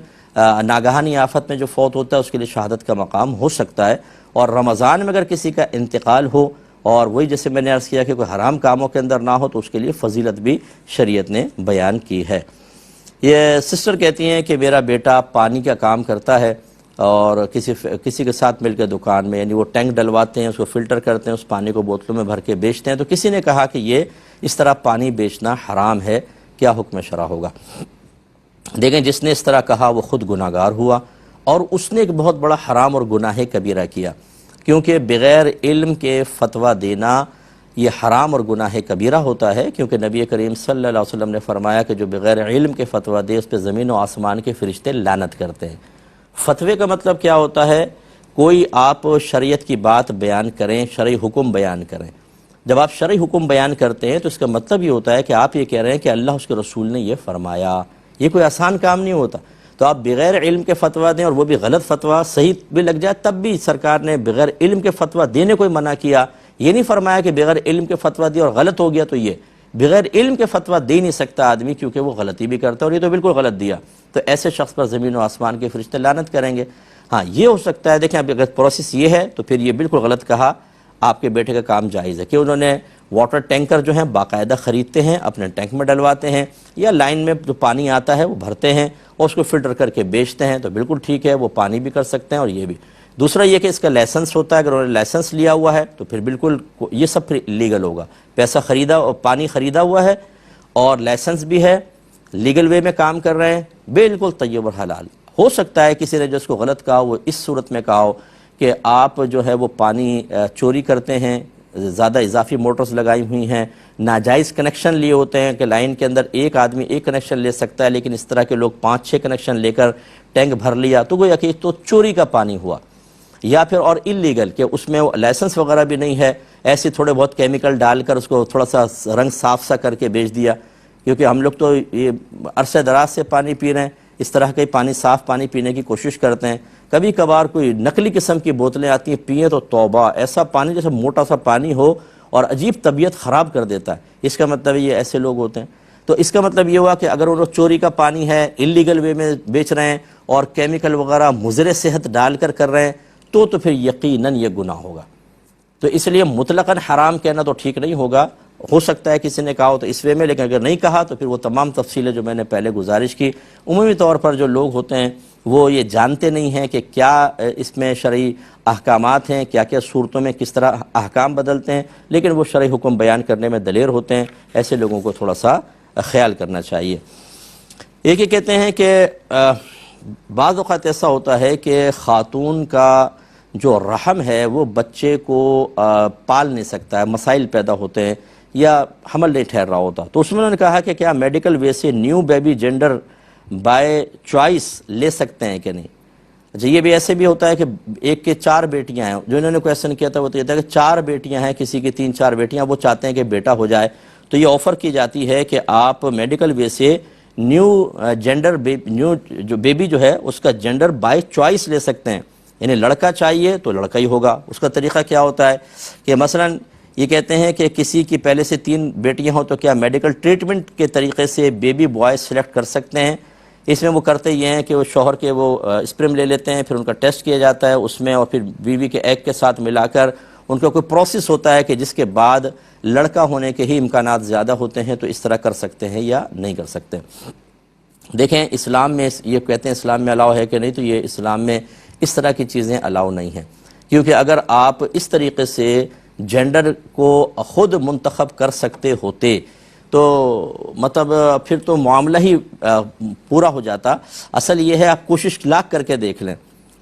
ناگہانی آفت میں جو فوت ہوتا ہے اس کے لیے شہادت کا مقام ہو سکتا ہے۔ اور رمضان میں اگر کسی کا انتقال ہو، اور وہی جیسے میں نے عرض کیا کہ کوئی حرام کاموں کے اندر نہ ہو، تو اس کے لیے فضیلت بھی شریعت نے بیان کی ہے۔ یہ سسٹر کہتی ہیں کہ میرا بیٹا پانی کا کام کرتا ہے اور کسی کے ساتھ مل کے دکان میں، یعنی وہ ٹینک ڈلواتے ہیں، اس کو فلٹر کرتے ہیں، اس پانی کو بوتلوں میں بھر کے بیچتے ہیں، تو کسی نے کہا کہ یہ اس طرح پانی بیچنا حرام ہے، کیا حکم شرع ہوگا؟ دیکھیں جس نے اس طرح کہا وہ خود گناہ گار ہوا، اور اس نے ایک بہت بڑا حرام اور گناہ کبیرہ کیا، کیونکہ بغیر علم کے فتویٰ دینا یہ حرام اور گناہ کبیرہ ہوتا ہے، کیونکہ نبی کریم صلی اللہ علیہ وسلم نے فرمایا کہ جو بغیر علم کے فتویٰ دے اس پہ زمین و آسمان کے فرشتے لعنت کرتے ہیں۔ فتوے کا مطلب کیا ہوتا ہے؟ کوئی آپ شریعت کی بات بیان کریں، شرعی حکم بیان کریں۔ جب آپ شرعی حکم بیان کرتے ہیں تو اس کا مطلب یہ ہوتا ہے کہ آپ یہ کہہ رہے ہیں کہ اللہ اس کے رسول نے یہ فرمایا۔ یہ کوئی آسان کام نہیں ہوتا، تو آپ بغیر علم کے فتویٰ دیں، اور وہ بھی غلط فتویٰ، صحیح بھی لگ جائے تب بھی سرکار نے بغیر علم کے فتویٰ دینے کو ہی منع کیا۔ یہ نہیں فرمایا کہ بغیر علم کے فتویٰ دیا اور غلط ہو گیا تو یہ بغیر علم کے فتویٰ دے نہیں سکتا آدمی، کیونکہ وہ غلطی بھی کرتا ہے، اور یہ تو بالکل غلط دیا، تو ایسے شخص پر زمین و آسمان کے فرشتے لعنت کریں گے۔ ہاں یہ ہو سکتا ہے، دیکھیں اب اگر پروسیس یہ ہے تو پھر یہ بالکل غلط کہا، آپ کے بیٹے کا کام جائز ہے کہ انہوں نے واٹر ٹینکر جو ہیں باقاعدہ خریدتے ہیں، اپنے ٹینک میں ڈلواتے ہیں، یا لائن میں جو پانی آتا ہے وہ بھرتے ہیں اور اس کو فلٹر کر کے بیچتے ہیں، تو بالکل ٹھیک ہے، وہ پانی بھی کر سکتے ہیں اور یہ بھی۔ دوسرا یہ کہ اس کا لائسنس ہوتا ہے، اگر انہوں نے لائسنس لیا ہوا ہے تو پھر بالکل یہ سب پھر لیگل ہوگا، پیسہ خریدا اور پانی خریدا ہوا ہے اور لائسنس بھی ہے، لیگل وے میں کام کر رہے ہیں، بالکل طیب اور حلال۔ ہو سکتا ہے کسی نے جو اس کو غلط کہا وہ اس صورت میں کہا ہو کہ آپ جو ہے وہ پانی چوری کرتے ہیں، زیادہ اضافی موٹرز لگائی ہوئی ہیں، ناجائز کنیکشن لیے ہوتے ہیں کہ لائن کے اندر ایک آدمی ایک کنیکشن لے سکتا ہے، لیکن اس طرح کے لوگ 5-6 کنیکشن لے کر ٹینک بھر لیا، تو گویا کہ تو چوری کا پانی ہوا۔ یا پھر اور اللیگل کہ اس میں لائسنس وغیرہ بھی نہیں ہے، ایسے تھوڑے بہت کیمیکل ڈال کر اس کو تھوڑا سا رنگ صاف سا کر کے بیچ دیا، کیونکہ ہم لوگ تو یہ عرصہ دراز سے پانی پی رہے ہیں، اس طرح کے پانی صاف پانی پینے کی کوشش کرتے ہیں۔ کبھی کبھار کوئی نقلی قسم کی بوتلیں آتی ہیں، پئیں تو توبہ، ایسا پانی جیسے موٹا سا پانی ہو اور عجیب طبیعت خراب کر دیتا ہے۔ اس کا مطلب یہ ایسے لوگ ہوتے ہیں۔ تو اس کا مطلب یہ ہوا کہ اگر انہوں چوری کا پانی ہے، اللیگل وے میں بیچ رہے ہیں اور کیمیکل وغیرہ مضر صحت ڈال کر رہے ہیں، تو پھر یقیناً یہ گناہ ہوگا۔ تو اس لیے مطلقاً حرام کہنا تو ٹھیک نہیں ہوگا، ہو سکتا ہے کسی نے کہا ہو تو اس وے میں، لیکن اگر نہیں کہا تو پھر وہ تمام تفصیلیں جو میں نے پہلے گزارش کی، عمومی طور پر جو لوگ ہوتے ہیں وہ یہ جانتے نہیں ہیں کہ کیا اس میں شرعی احکامات ہیں، کیا کیا صورتوں میں کس طرح احکام بدلتے ہیں، لیکن وہ شرعی حکم بیان کرنے میں دلیر ہوتے ہیں۔ ایسے لوگوں کو تھوڑا سا خیال کرنا چاہیے۔ ایک یہ کہتے ہیں کہ بعض اوقات ایسا ہوتا ہے کہ خاتون کا جو رحم ہے وہ بچے کو پال نہیں سکتا ہے، مسائل پیدا ہوتے ہیں یا حمل نہیں ٹھہر رہا ہوتا، تو اس میں انہوں نے کہا کہ کیا میڈیکل وے سے new baby gender by choice لے سکتے ہیں کہ نہیں؟ اچھا، یہ بھی ایسے بھی ہوتا ہے کہ ایک کے 4 بیٹیاں ہیں، جو انہوں نے کویشچن کیا تھا وہ تو یہ تھا کہ 4 بیٹیاں ہیں، کسی کی 3-4 بیٹیاں، وہ چاہتے ہیں کہ بیٹا ہو جائے، تو یہ آفر کی جاتی ہے کہ آپ میڈیکل وے سے نیو جینڈر نیو جو بیبی جو ہے اس کا جینڈر بائی چوائس لے سکتے ہیں، یعنی لڑکا چاہیے تو لڑکا ہی ہوگا۔ اس کا طریقہ کیا ہوتا ہے کہ مثلا یہ کہتے ہیں کہ کسی کی پہلے سے 3 بیٹیاں ہوں تو کیا میڈیکل ٹریٹمنٹ کے طریقے سے بیبی بوائے سلیکٹ کر سکتے ہیں؟ اس میں وہ کرتے یہ ہیں کہ وہ شوہر کے وہ اسپرم لے لیتے ہیں، پھر ان کا ٹیسٹ کیا جاتا ہے اس میں، اور پھر بیوی کے ایگ کے ساتھ ملا کر ان کا کوئی پروسیس ہوتا ہے کہ جس کے بعد لڑکا ہونے کے ہی امکانات زیادہ ہوتے ہیں، تو اس طرح کر سکتے ہیں یا نہیں کر سکتے۔ دیکھیں اسلام میں یہ کہتے ہیں اسلام میں الاؤ ہے کہ نہیں، تو یہ اسلام میں اس طرح کی چیزیں الاؤ نہیں ہیں، کیونکہ اگر آپ اس طریقے سے جینڈر کو خود منتخب کر سکتے ہوتے تو مطلب پھر تو معاملہ ہی پورا ہو جاتا۔ اصل یہ ہے آپ کوشش لاکھ کر کے دیکھ لیں،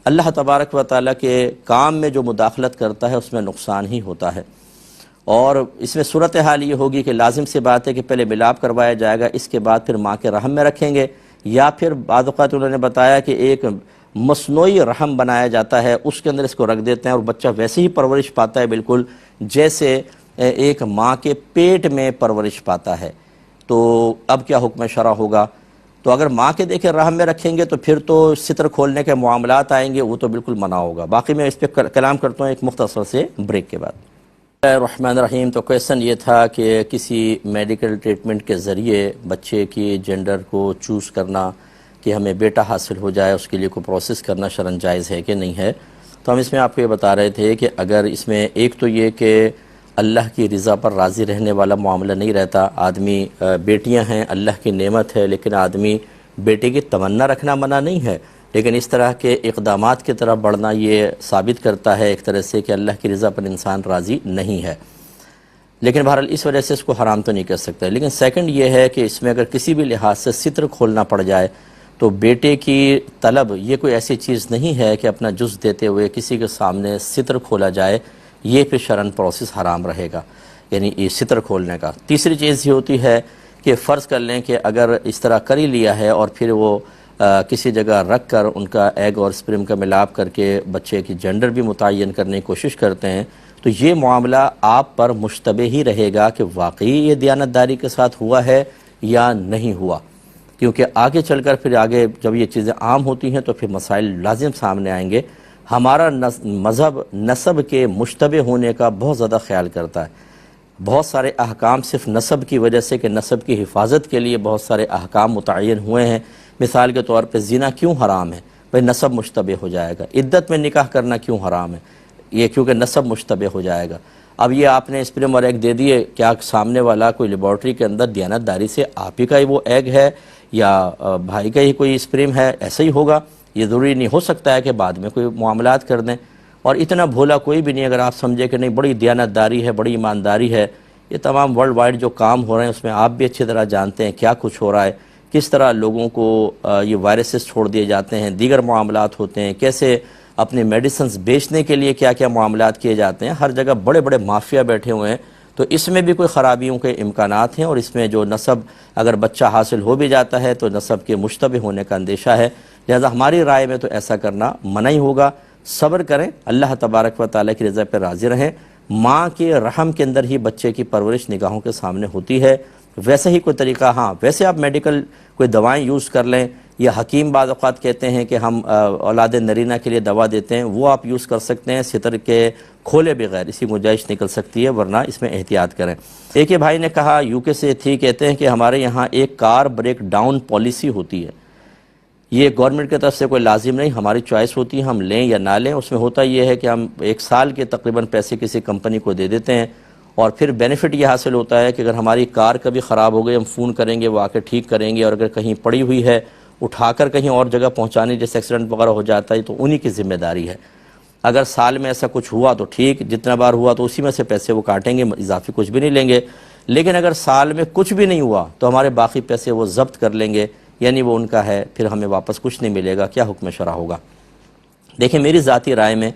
اللہ تبارک و تعالیٰ کے کام میں جو مداخلت کرتا ہے اس میں نقصان ہی ہوتا ہے، اور اس میں صورتحال یہ ہوگی کہ لازم سی بات ہے کہ پہلے ملاپ کروایا جائے گا، اس کے بعد پھر ماں کے رحم میں رکھیں گے، یا پھر بعض اوقات انہوں نے بتایا کہ ایک مصنوعی رحم بنایا جاتا ہے، اس کے اندر اس کو رکھ دیتے ہیں اور بچہ ویسے ہی پرورش پاتا ہے بالکل جیسے ایک ماں کے پیٹ میں پرورش پاتا ہے۔ تو اب کیا حکم شرع ہوگا؟ تو اگر ماں کے دیکھیں رحم میں رکھیں گے تو پھر تو ستر کھولنے کے معاملات آئیں گے، وہ تو بالکل منع ہوگا۔ باقی میں اس پہ کلام کرتا ہوں ایک مختصر سے بریک کے بعد۔ الرحمن الرحیم۔ تو کویشچن یہ تھا کہ کسی میڈیکل ٹریٹمنٹ کے ذریعے بچے کی جینڈر کو چوز کرنا کہ ہمیں بیٹا حاصل ہو جائے، اس کے لیے کوئی پروسیس کرنا شرعاً جائز ہے کہ نہیں ہے؟ تو ہم اس میں آپ کو یہ بتا رہے تھے کہ اگر اس میں ایک تو یہ کہ اللہ کی رضا پر راضی رہنے والا معاملہ نہیں رہتا، آدمی بیٹیاں ہیں اللہ کی نعمت ہے، لیکن آدمی بیٹے کی تمنا رکھنا منع نہیں ہے، لیکن اس طرح کے اقدامات کی طرف بڑھنا یہ ثابت کرتا ہے ایک طرح سے کہ اللہ کی رضا پر انسان راضی نہیں ہے، لیکن بہرحال اس وجہ سے اس کو حرام تو نہیں کر سکتا۔ لیکن سیکنڈ یہ ہے کہ اس میں اگر کسی بھی لحاظ سے ستر کھولنا پڑ جائے تو بیٹے کی طلب یہ کوئی ایسی چیز نہیں ہے کہ اپنا جز دیتے ہوئے کسی کے سامنے ستر کھولا جائے، یہ پھر شرعاً پروسیس حرام رہے گا، یعنی یہ ستر کھولنے کا۔ تیسری چیز یہ ہوتی ہے کہ فرض کر لیں کہ اگر اس طرح کر ہی لیا ہے اور پھر وہ کسی جگہ رکھ کر ان کا ایگ اور اسپرم کا ملاپ کر کے بچے کی جینڈر بھی متعین کرنے کی کوشش کرتے ہیں، تو یہ معاملہ آپ پر مشتبہ ہی رہے گا کہ واقعی یہ دیانتداری کے ساتھ ہوا ہے یا نہیں ہوا، کیونکہ آگے چل کر پھر آگے جب یہ چیزیں عام ہوتی ہیں تو پھر مسائل لازم سامنے آئیں گے۔ ہمارا مذہب نسب کے مشتبہ ہونے کا بہت زیادہ خیال کرتا ہے، بہت سارے احکام صرف نسب کی وجہ سے کہ نسب کی حفاظت کے لیے بہت سارے احکام متعین ہوئے ہیں۔ مثال کے طور پہ زنا کیوں حرام ہے؟ بھئی نسب مشتبہ ہو جائے گا۔ عدت میں نکاح کرنا کیوں حرام ہے؟ یہ کیونکہ نسب مشتبہ ہو جائے گا۔ اب یہ آپ نے اسپرم اور ایگ دے دیے، کیا سامنے والا کوئی لیبارٹری کے اندر دیانتداری سے آپ ہی کا ہی وہ ایگ ہے یا بھائی کا ہی کوئی اسپرم ہے؟ ایسا ہی ہوگا، یہ ضروری نہیں ہو سکتا ہے کہ بعد میں کوئی معاملات کر دیں۔ اور اتنا بھولا کوئی بھی نہیں اگر آپ سمجھے کہ نہیں بڑی دیانتداری ہے، بڑی ایمانداری ہے، یہ تمام ورلڈ وائڈ جو کام ہو رہے ہیں اس میں آپ بھی اچھی طرح جانتے ہیں کیا کچھ ہو رہا ہے، کس طرح لوگوں کو یہ وائرسز چھوڑ دیے جاتے ہیں، دیگر معاملات ہوتے ہیں، کیسے اپنے میڈیسنز بیچنے کے لیے کیا کیا معاملات کیے جاتے ہیں، ہر جگہ بڑے بڑے مافیا بیٹھے ہوئے ہیں، تو اس میں بھی کوئی خرابیوں کے امکانات ہیں، اور اس میں جو نسب اگر بچہ حاصل ہو بھی جاتا ہے تو نسب کے مشتبہ ہونے کا اندیشہ ہے، لہذا ہماری رائے میں تو ایسا کرنا منع ہی ہوگا۔ صبر کریں، اللہ تبارک و تعالیٰ کی رضا پہ راضی رہیں۔ ماں کے رحم کے اندر ہی بچے کی پرورش نگاہوں کے سامنے ہوتی ہے، ویسے ہی کوئی طریقہ، ہاں ویسے آپ میڈیکل کوئی دوائیں یوز کر لیں، یا حکیم بعض اوقات کہتے ہیں کہ ہم اولاد نرینہ کے لیے دوا دیتے ہیں، وہ آپ یوز کر سکتے ہیں، ستر کے کھولے بغیر اسی گنجائش نکل سکتی ہے، ورنہ اس میں احتیاط کریں۔ ایک بھائی نے کہا یو کے سے تھی، کہتے ہیں کہ ہمارے یہاں ایک کار بریک ڈاؤن پالیسی ہوتی ہے، یہ گورنمنٹ کی طرف سے کوئی لازم نہیں، ہماری چوائس ہوتی ہے ہم لیں یا نہ لیں۔ اس میں ہوتا یہ ہے کہ ہم 1 سال کے تقریباً پیسے کسی کمپنی کو دے دیتے ہیں، اور پھر بینیفٹ یہ حاصل ہوتا ہے کہ اگر ہماری کار کبھی خراب ہو گئی ہم فون کریں گے وہ آ کے ٹھیک کریں گے، اور اگر کہیں پڑی ہوئی ہے اٹھا کر کہیں اور جگہ پہنچانے جیسے ایکسیڈنٹ وغیرہ ہو جاتا ہے تو انہی کی ذمہ داری ہے۔ اگر سال میں ایسا کچھ ہوا تو ٹھیک، جتنا بار ہوا تو اسی میں سے پیسے وہ کاٹیں گے، اضافی کچھ بھی نہیں لیں گے، لیکن اگر سال میں کچھ بھی نہیں ہوا تو ہمارے باقی پیسے وہ ضبط کر لیں گے، یعنی وہ ان کا ہے، پھر ہمیں واپس کچھ نہیں ملے گا۔ کیا حکم شرع ہوگا؟ دیکھیں میری ذاتی رائے میں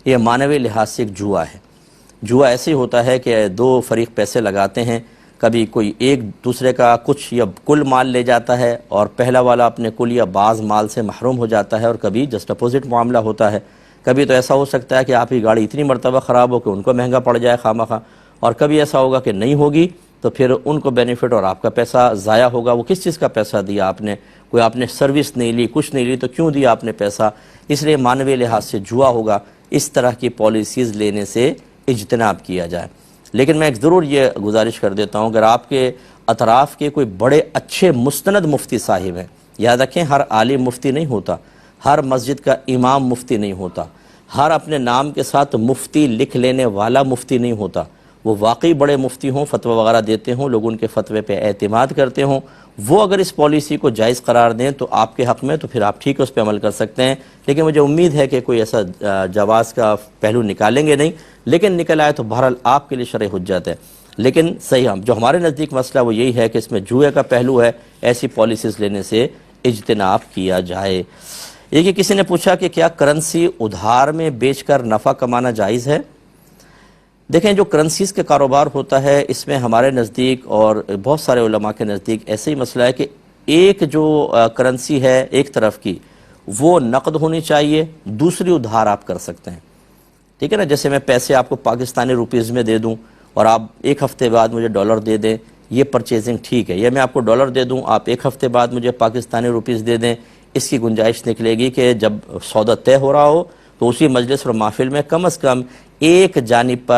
یہ معنوی لحاظ سے ایک جوا ہے۔ جوا ایسے ہی ہوتا ہے کہ دو فریق پیسے لگاتے ہیں، کبھی کوئی ایک دوسرے کا کچھ یا کل مال لے جاتا ہے اور پہلا والا اپنے کل یا بعض مال سے محروم ہو جاتا ہے، اور کبھی جسٹ اپوزٹ معاملہ ہوتا ہے۔ کبھی تو ایسا ہو سکتا ہے کہ آپ کی گاڑی اتنی مرتبہ خراب ہو کہ ان کو مہنگا پڑ جائے خواہ، اور کبھی ایسا ہوگا کہ نہیں ہوگی تو پھر ان کو بینیفٹ اور آپ کا پیسہ ضائع ہوگا۔ وہ کس چیز کا پیسہ دیا آپ نے؟ کوئی آپ نے سروس نہیں لی، کچھ نہیں لی، تو کیوں دیا آپ نے پیسہ؟ اس لیے معنوی لحاظ سے جوا ہوگا، اس طرح کی پالیسیز لینے سے اجتناب کیا جائے۔ لیکن میں ایک ضرور یہ گزارش کر دیتا ہوں، اگر آپ کے اطراف کے کوئی بڑے اچھے مستند مفتی صاحب ہیں، یاد رکھیں ہر عالم مفتی نہیں ہوتا، ہر مسجد کا امام مفتی نہیں ہوتا، ہر اپنے نام کے ساتھ مفتی لکھ لینے والا مفتی نہیں ہوتا، وہ واقعی بڑے مفتی ہوں، فتویٰ وغیرہ دیتے ہوں، لوگ ان کے فتوے پہ اعتماد کرتے ہوں، وہ اگر اس پالیسی کو جائز قرار دیں تو آپ کے حق میں تو پھر آپ ٹھیک ہے اس پہ عمل کر سکتے ہیں، لیکن مجھے امید ہے کہ کوئی ایسا جواز کا پہلو نکالیں گے نہیں، لیکن نکل آئے تو بہرحال آپ کے لیے شرعی حجت ہے۔ لیکن صحیح جو ہمارے نزدیک مسئلہ وہ یہی ہے کہ اس میں جوئے کا پہلو ہے، ایسی پالیسیز لینے سے اجتناب کیا جائے۔ یہ کہ کسی نے پوچھا کہ کیا کرنسی ادھار میں بیچ کر نفع کمانا جائز ہے؟ دیکھیں جو کرنسیز کے کاروبار ہوتا ہے اس میں ہمارے نزدیک اور بہت سارے علماء کے نزدیک ایسے ہی مسئلہ ہے کہ ایک جو کرنسی ہے ایک طرف کی وہ نقد ہونی چاہیے، دوسری ادھار آپ کر سکتے ہیں، ٹھیک ہے نا؟ جیسے میں پیسے آپ کو پاکستانی روپیز میں دے دوں اور آپ ایک ہفتے بعد مجھے ڈالر دے دیں، یہ پرچیزنگ ٹھیک ہے، یا میں آپ کو ڈالر دے دوں آپ ایک ہفتے بعد مجھے پاکستانی روپیز دے دیں، اس کی گنجائش نکلے گی کہ جب سودا طے ہو رہا ہو تو اسی مجلس اور محفل میں کم از کم ایک جانب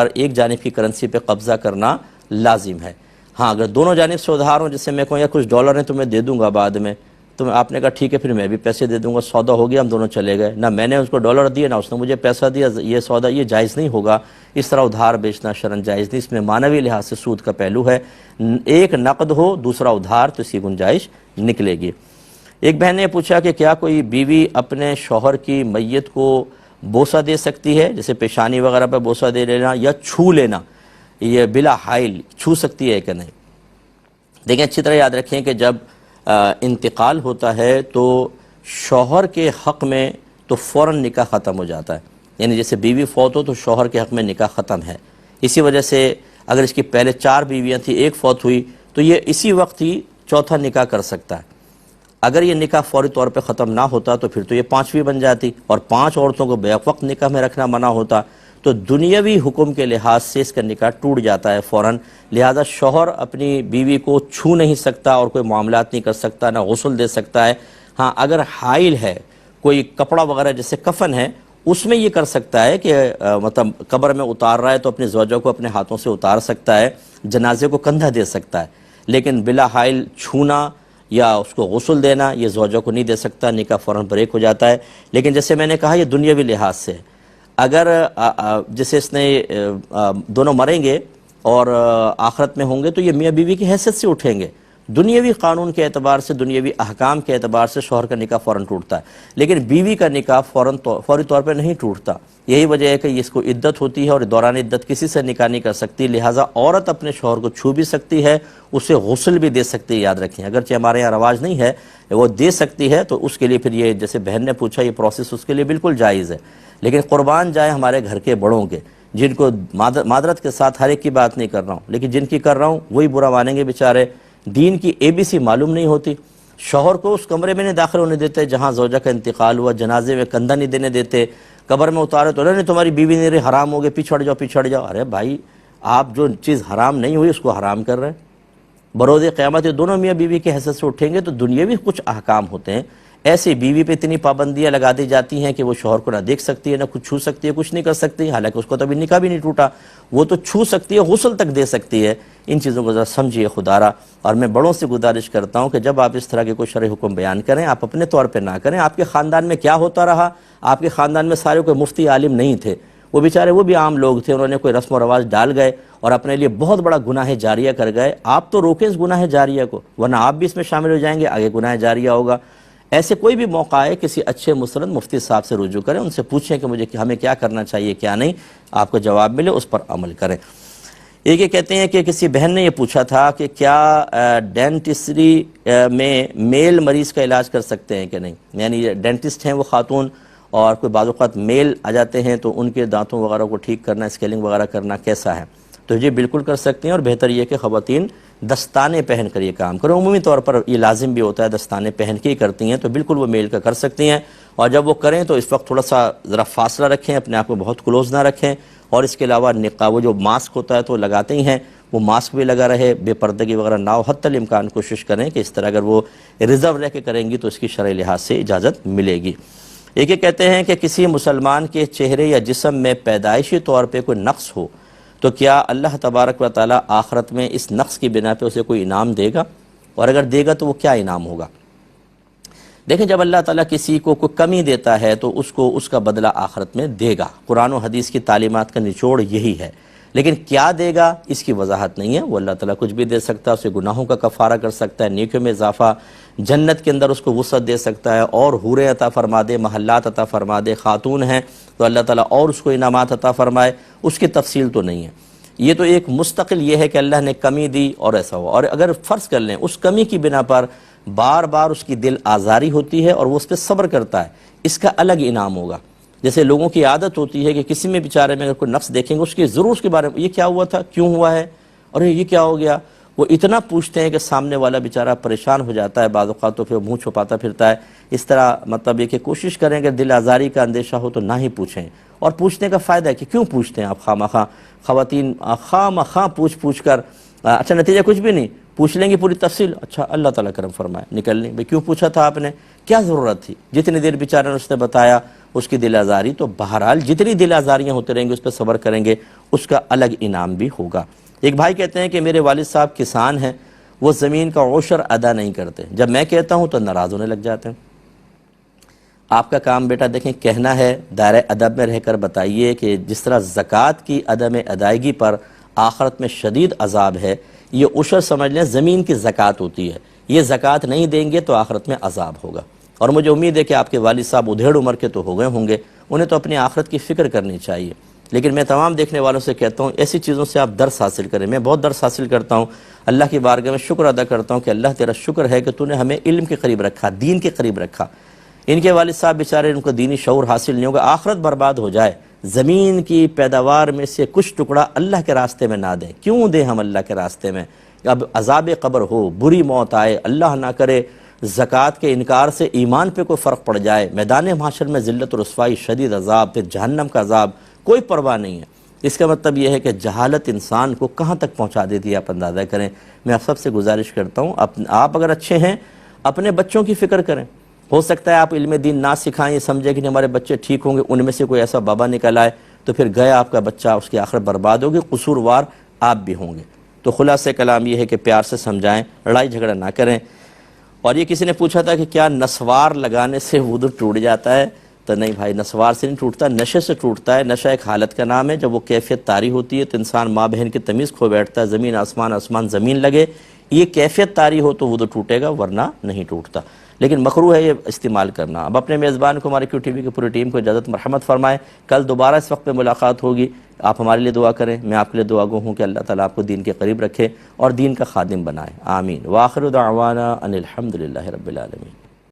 کی کرنسی پہ قبضہ کرنا لازم ہے۔ ہاں اگر دونوں جانب سے ادھار ہوں، جیسے میں کہوں یا کچھ ڈالر ہیں تو میں دے دوں گا بعد میں، تو آپ نے کہا ٹھیک ہے پھر میں بھی پیسے دے دوں گا، سودا ہو گیا، ہم دونوں چلے گئے، نہ میں نے اس کو ڈالر دیے نہ اس نے مجھے پیسہ دیا، یہ سودا یہ جائز نہیں ہوگا۔ اس طرح ادھار بیچنا شرعاً جائز نہیں، اس میں معنوی لحاظ سے سود کا پہلو ہے، ایک نقد ہو دوسرا ادھار تو اس کی گنجائش نکلے گی۔ ایک بہن نے پوچھا کہ کیا کوئی بیوی اپنے شوہر کی میت کو بوسہ دے سکتی ہے، جیسے پیشانی وغیرہ پہ بوسہ دے لینا یا چھو لینا، یہ بلا حائل چھو سکتی ہے کہ نہیں؟ دیکھیں اچھی طرح یاد رکھیں کہ جب انتقال ہوتا ہے تو شوہر کے حق میں تو فوراً نکاح ختم ہو جاتا ہے، یعنی جیسے بیوی فوت ہو تو شوہر کے حق میں نکاح ختم ہے۔ اسی وجہ سے اگر اس کی پہلے 4 بیویاں تھیں، ایک فوت ہوئی تو یہ اسی وقت ہی چوتھا نکاح کر سکتا ہے۔ اگر یہ نکاح فوری طور پہ ختم نہ ہوتا تو پھر تو یہ 5ویں بن جاتی، اور 5 عورتوں کو بیک وقت نکاح میں رکھنا منع ہوتا، تو دنیاوی حکم کے لحاظ سے اس کا نکاح ٹوٹ جاتا ہے فوراً۔ لہذا شوہر اپنی بیوی کو چھو نہیں سکتا اور کوئی معاملات نہیں کر سکتا، نہ غسل دے سکتا ہے۔ ہاں اگر حائل ہے، کوئی کپڑا وغیرہ جیسے کفن ہے، اس میں یہ کر سکتا ہے کہ مطلب قبر میں اتار رہا ہے تو اپنی زوجہ کو اپنے ہاتھوں سے اتار سکتا ہے، جنازے کو کندھا دے سکتا ہے، لیکن بلا حائل چھونا یا اس کو غسل دینا یہ زوجہ کو نہیں دے سکتا، نکاح فوراً بریک ہو جاتا ہے۔ لیکن جیسے میں نے کہا یہ دنیاوی لحاظ سے، اگر جیسے اس نے دونوں مریں گے اور آخرت میں ہوں گے تو یہ میاں بیوی کی حیثیت سے اٹھیں گے، دنیاوی قانون کے اعتبار سے، دنیاوی احکام کے اعتبار سے شوہر کا نکاح فوراً ٹوٹتا ہے، لیکن بیوی کا نکاح فوری طور پہ نہیں ٹوٹتا۔ یہی وجہ ہے کہ اس کو عدت ہوتی ہے اور دوران عدت کسی سے نکاح نہیں کر سکتی، لہٰذا عورت اپنے شوہر کو چھو بھی سکتی ہے، اسے غسل بھی دے سکتی ہے، یاد رکھیں اگرچہ ہمارے یہاں رواج نہیں ہے، وہ دے سکتی ہے، تو اس کے لیے پھر یہ جیسے بہن نے پوچھا یہ پروسیس اس کے لیے بالکل جائز ہے۔ لیکن قربان جائے ہمارے گھر کے بڑوں کے، جن کو معذرت کے ساتھ ہر ایک کی بات نہیں کر رہا ہوں لیکن جن کی کر رہا ہوں وہی برا مانیں گے بیچارے، دین کی ABC معلوم نہیں ہوتی، شوہر کو اس کمرے میں نہیں داخل ہونے دیتے جہاں زوجہ کا انتقال ہوا، جنازے میں کندھا نہیں دینے دیتے، قبر میں اتارے تو نہیں تمہاری بیوی نہیں رہی، حرام ہو گئے، پیچھڑ جاؤ۔ ارے بھائی آپ جو چیز حرام نہیں ہوئی اس کو حرام کر رہے ہیں۔ بروز قیامت دونوں میاں بیوی کے حیثیت سے اٹھیں گے تو دنیاوی کچھ احکام ہوتے ہیں، ایسے بیوی پہ اتنی پابندیاں لگا دی جاتی ہیں کہ وہ شوہر کو نہ دیکھ سکتی ہے، نہ کچھ چھو سکتی ہے، کچھ نہیں کر سکتی، حالانکہ اس کو تو ابھی نکاح بھی نہیں ٹوٹا، وہ تو چھو سکتی ہے، غسل تک دے سکتی ہے۔ ان چیزوں کو ذرا سمجھیے خدا را، اور میں بڑوں سے گزارش کرتا ہوں کہ جب آپ اس طرح کے کوئی شرعی حکم بیان کریں آپ اپنے طور پہ نہ کریں۔ آپ کے خاندان میں کیا ہوتا رہا؟ آپ کے خاندان میں سارے کوئی مفتی عالم نہیں تھے، وہ بیچارے وہ بھی عام لوگ تھے، انہوں نے کوئی رسم و رواج ڈال گئے اور اپنے لیے بہت بڑا گناہ جاریہ کر گئے۔ آپ تو روکیں اس گناہ جاریہ کو، ورنہ آپ بھی اس میں شامل ہو جائیں گے، آگے گناہ جاریہ ہوگا۔ ایسے کوئی بھی موقع آئے کسی اچھے مستند مفتی صاحب سے رجوع کریں، ان سے پوچھیں کہ ہمیں کیا کرنا چاہیے کیا نہیں، آپ کو جواب ملے اس پر عمل کریں۔ ایک یہ کہتے ہیں کہ کسی بہن نے یہ پوچھا تھا کہ کیا ڈینٹسٹری میں میل مریض کا علاج کر سکتے ہیں کہ نہیں، یعنی ڈینٹسٹ ہیں وہ خاتون اور کوئی بعض اوقات میل آ جاتے ہیں تو ان کے دانتوں وغیرہ کو ٹھیک کرنا، اسکیلنگ وغیرہ کرنا کیسا ہے؟ تو یہ بالکل کر سکتے ہیں، اور بہتر یہ کہ خواتین دستانے پہن کر یہ کام کریں۔ عمومی طور پر یہ لازم بھی ہوتا ہے، دستانے پہن کے ہی کرتی ہیں، تو بالکل وہ میل کا کر سکتی ہیں، اور جب وہ کریں تو اس وقت تھوڑا سا ذرا فاصلہ رکھیں، اپنے آپ کو بہت کلوز نہ رکھیں، اور اس کے علاوہ نقاب، وہ جو ماسک ہوتا ہے تو لگاتے ہی ہیں، وہ ماسک بھی لگا رہے، بے پردگی وغیرہ نہ ہو، حتی الامکان کوشش کریں کہ اس طرح اگر وہ ریزرو رہ کے کریں گی تو اس کی شرعی لحاظ سے اجازت ملے گی۔ ایک یہ کہتے ہیں کہ کسی مسلمان کے چہرے یا جسم میں پیدائشی طور پہ کوئی نقص ہو تو کیا اللہ تبارک و تعالیٰ آخرت میں اس نقص کی بنا پہ اسے کوئی انعام دے گا، اور اگر دے گا تو وہ کیا انعام ہوگا؟ دیکھیں، جب اللہ تعالیٰ کسی کو کوئی کمی دیتا ہے تو اس کو اس کا بدلہ آخرت میں دے گا، قرآن و حدیث کی تعلیمات کا نچوڑ یہی ہے، لیکن کیا دے گا اس کی وضاحت نہیں ہے۔ وہ اللہ تعالیٰ کچھ بھی دے سکتا ہے، اسے گناہوں کا کفارہ کر سکتا ہے، نیکیوں میں اضافہ، جنت کے اندر اس کو وسعت دے سکتا ہے، اور حوریں عطا فرما دے، محلات عطا فرما دے، خاتون ہیں تو اللہ تعالیٰ اور اس کو انعامات عطا فرمائے، اس کی تفصیل تو نہیں ہے۔ یہ تو ایک مستقل یہ ہے کہ اللہ نے کمی دی اور ایسا ہوا، اور اگر فرض کر لیں اس کمی کی بنا پر بار بار اس کی دل آزاری ہوتی ہے اور وہ اس پہ صبر کرتا ہے، اس کا الگ انعام ہوگا۔ جیسے لوگوں کی عادت ہوتی ہے کہ کسی میں بیچارے میں اگر کوئی نقص دیکھیں گے اس کی ضرور اس کے بارے میں یہ کیا ہوا تھا، کیوں ہوا ہے، اور یہ کیا ہو گیا، وہ اتنا پوچھتے ہیں کہ سامنے والا بیچارہ پریشان ہو جاتا ہے، بعض اوقات تو پھر منہ چھپاتا پھرتا ہے۔ اس طرح مطلب یہ کہ کوشش کریں کہ دل آزاری کا اندیشہ ہو تو نہ ہی پوچھیں، اور پوچھنے کا فائدہ ہے کہ کیوں پوچھتے ہیں آپ خواہ خواتین خواہ پوچھ کر اچھا نتیجہ کچھ بھی نہیں، پوچھ لیں گے پوری تفصیل، اچھا اللہ تعالیٰ کرم فرمائے نکل لیں، بھئی کیوں پوچھا تھا آپ نے، کیا ضرورت تھی، جتنی دیر بیچارے نے اس نے بتایا اس کی دل آزاری، تو بہرحال جتنی دل آزاریاں ہوتے رہیں گے اس پہ صبر کریں گے، اس کا الگ انعام بھی ہوگا۔ ایک بھائی کہتے ہیں کہ میرے والد صاحب کسان ہیں، وہ زمین کا عشر ادا نہیں کرتے، جب میں کہتا ہوں تو ناراض ہونے لگ جاتے ہیں۔ آپ کا کام بیٹا دیکھیں کہنا ہے، دائرہ ادب میں رہ کر بتائیے کہ جس طرح زکوٰۃ کی عدم ادائیگی پر آخرت میں شدید عذاب ہے، یہ عشر سمجھ لیں زمین کی زکوٰۃ ہوتی ہے، یہ زکوٰۃ نہیں دیں گے تو آخرت میں عذاب ہوگا۔ اور مجھے امید ہے کہ آپ کے والد صاحب ادھیڑ عمر کے تو ہو گئے ہوں گے، انہیں تو اپنی آخرت کی فکر کرنی چاہیے، لیکن میں تمام دیکھنے والوں سے کہتا ہوں ایسی چیزوں سے آپ درس حاصل کریں۔ میں بہت درس حاصل کرتا ہوں، اللہ کی بارگاہ میں شکر ادا کرتا ہوں کہ اللہ تیرا شکر ہے کہ تو نے ہمیں علم کے قریب رکھا، دین کے قریب رکھا۔ ان کے والد صاحب بیچارے، ان کو دینی شعور حاصل نہیں ہوگا، آخرت برباد ہو جائے، زمین کی پیداوار میں سے کچھ ٹکڑا اللہ کے راستے میں نہ دیں، کیوں دیں ہم اللہ کے راستے میں؟ اب عذاب قبر ہو، بری موت آئے، اللہ نہ کرے زکوٰۃ کے انکار سے ایمان پہ کوئی فرق پڑ جائے، میدان محشر میں ذلت و رسوائی، شدید عذاب، پھر جہنم کا عذاب، کوئی پرواہ نہیں ہے۔ اس کا مطلب یہ ہے کہ جہالت انسان کو کہاں تک پہنچا دیتی ہے، آپ اندازہ کریں۔ میں آپ سب سے گزارش کرتا ہوں آپ اگر اچھے ہیں اپنے بچوں کی فکر کریں، ہو سکتا ہے آپ علم دین نہ سکھائیں، یہ سمجھے کہ ہمارے بچے ٹھیک ہوں گے، ان میں سے کوئی ایسا بابا نکل آئے تو پھر گیا آپ کا بچہ، اس کی آخرت برباد ہوگی، قصوروار آپ بھی ہوں گے۔ تو خلاصہ کلام یہ ہے کہ پیار سے سمجھائیں، لڑائی جھگڑا نہ کریں۔ اور یہ کسی نے پوچھا تھا کہ کیا نسوار لگانے سے وضو ٹوٹ جاتا ہے؟ تو نہیں بھائی، نسوار سے نہیں ٹوٹتا، نشے سے ٹوٹتا ہے۔ نشہ ایک حالت کا نام ہے، جب وہ کیفیت طاری ہوتی ہے تو انسان ماں بہن کی تمیز کھو بیٹھتا ہے، زمین آسمان آسمان زمین لگے، یہ کیفیت طاری ہو تو وضو ٹوٹے گا، ورنہ نہیں ٹوٹتا، لیکن مکروہ ہے یہ استعمال کرنا۔ اب اپنے میزبان کو، ہمارے QTV کی پوری ٹیم کو اجازت مرحمت فرمائیں، کل دوبارہ اس وقت پہ ملاقات ہوگی، آپ ہمارے لیے دعا کریں، میں آپ کے لیے دعا گو ہوں کہ اللہ تعالیٰ آپ کو دین کے قریب رکھے اور دین کا خادم بنائے، آمین۔ وآخر دعوانا ان الحمدللہ رب العالمین۔